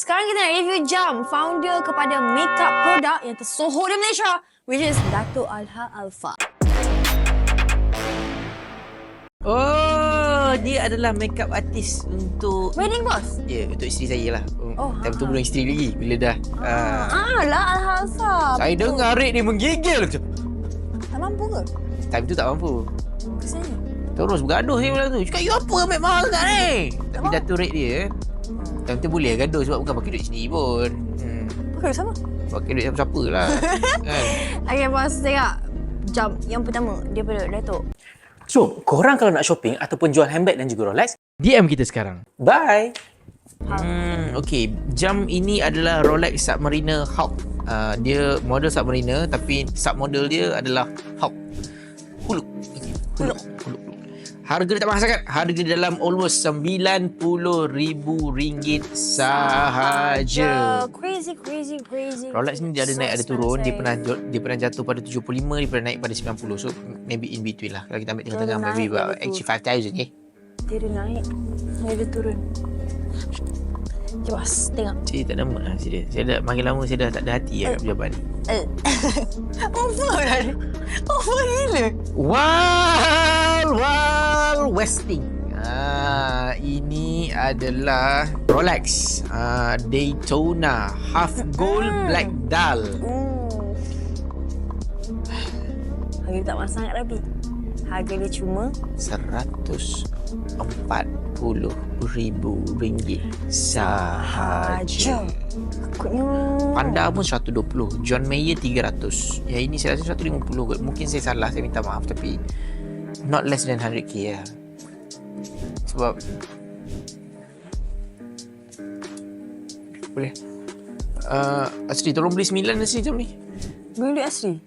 Sekarang kita nak review jam founder kepada makeup produk yang tersohor di Malaysia, which is Dato' Alha Alfa. Oh, dia adalah makeup artist untuk Wedding boss? ya, untuk isteri saya lah. Oh, time tu belum isteri lagi. Bila dah lah Alha Alfa. saya dengar Rik dia menggigil macam. Tak mampu ke? Time tu tak mampu. Kesiannya. Terus bergaduh saya malam tu. Cakap, you apa ambil mahal tak ni? Tapi Dato' Rik dia time tu boleh gaduh sebab bukan pakai duit sendiri pun. Pakai sama? Pakai duit siapa-siapa lah. Kan? Okay, bos, tengok jam yang pertama daripada Dato'. So, korang kalau nak shopping ataupun jual handbag dan juga Rolex, DM kita sekarang. bye! Okay, jam ini adalah Rolex Submariner Hawk. Dia model Submariner tapi submodel dia adalah Hawk. Huluk. Okay. Huluk. Harga dia tak mahal sangat. Harga dia dalam almost RM90,000 sahaja. Crazy. Rolex ni dia ada naik ada turun. Dia pernah jatuh pada 75, dia pernah naik pada 90. So maybe in between lah. Kalau kita ambil tengah-tengah, Dia maybe naik, about dia actually 5,000 Dia ada naik, dia ada turun. Bos, tengok. Saya tak ada mood lah serius. Saya dah makin lama saya dah tak ada hati lah kat pejabat ni. Over lah dia. Over gila. Wild Westing. Ini adalah Rolex Daytona Half Gold Black Dial. Harga dia tak mahal sangat tapi. Harga dia cuma RM140,000 sahaja. Takutnya. Panda pun 120, John Mayer 300. Yang ini saya rasa 150 kot. Mungkin saya salah, saya minta maaf, tapi not less than 100k lah. Sebab boleh. Asri, tolong beli 9 Asri jam ni. Beli duit asli?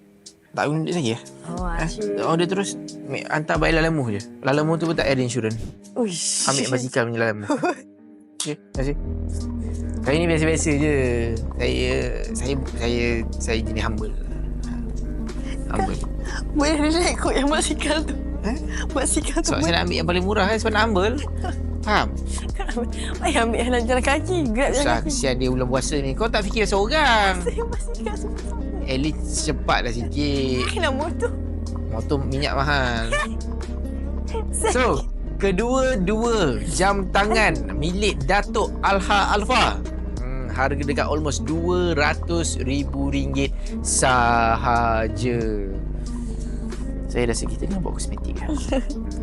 Tak guna duit saya. Oh, asli. Dia terus hantar bayar Lalamu je. Lalamu tu pun tak ada insurans. Uish. Ambil basikal punya Lalamu. Okay, terima kasih. Saya ni biasa-biasa je. Saya jenis humble. Humble. Boleh relax kot yang basikal tu. Basikal tu. Sebab saya nak ambil yang paling murah kan, sebab nak humble. Faham? Ayah ambil yang jalan kaki. Grab jalan Susah, kaki. kesian dia bulan puasa ni. Kau tak fikir pasal orang. Saya basikal susah. At least cepatlah sikit. Kena motor. Motor minyak mahal. So, kedua-dua jam tangan milik Dato' Alha Alfa. Harga dekat almost RM200,000 sahaja. Saya rasa kita nak buat kosmetik kan.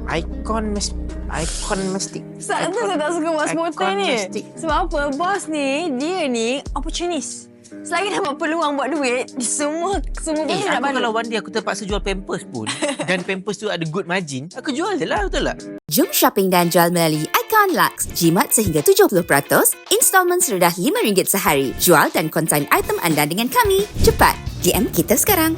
Icon Mystic. Sebab tu saya tak suka bos motor ni. Mystic. Sebab apa? Bos ni, dia ni opportunist. Selagi dapat peluang buat duit, semua bos nak Aku bantu. kalau one day aku terpaksa jual Pampers pun dan Pampers tu ada good margin, aku jual je lah, betul tak? Jom shopping dan jual melalui Icon Lux. Jimat sehingga 70%, installment serendah RM5 sehari. Jual dan konsign item anda dengan kami. Cepat, DM kita sekarang.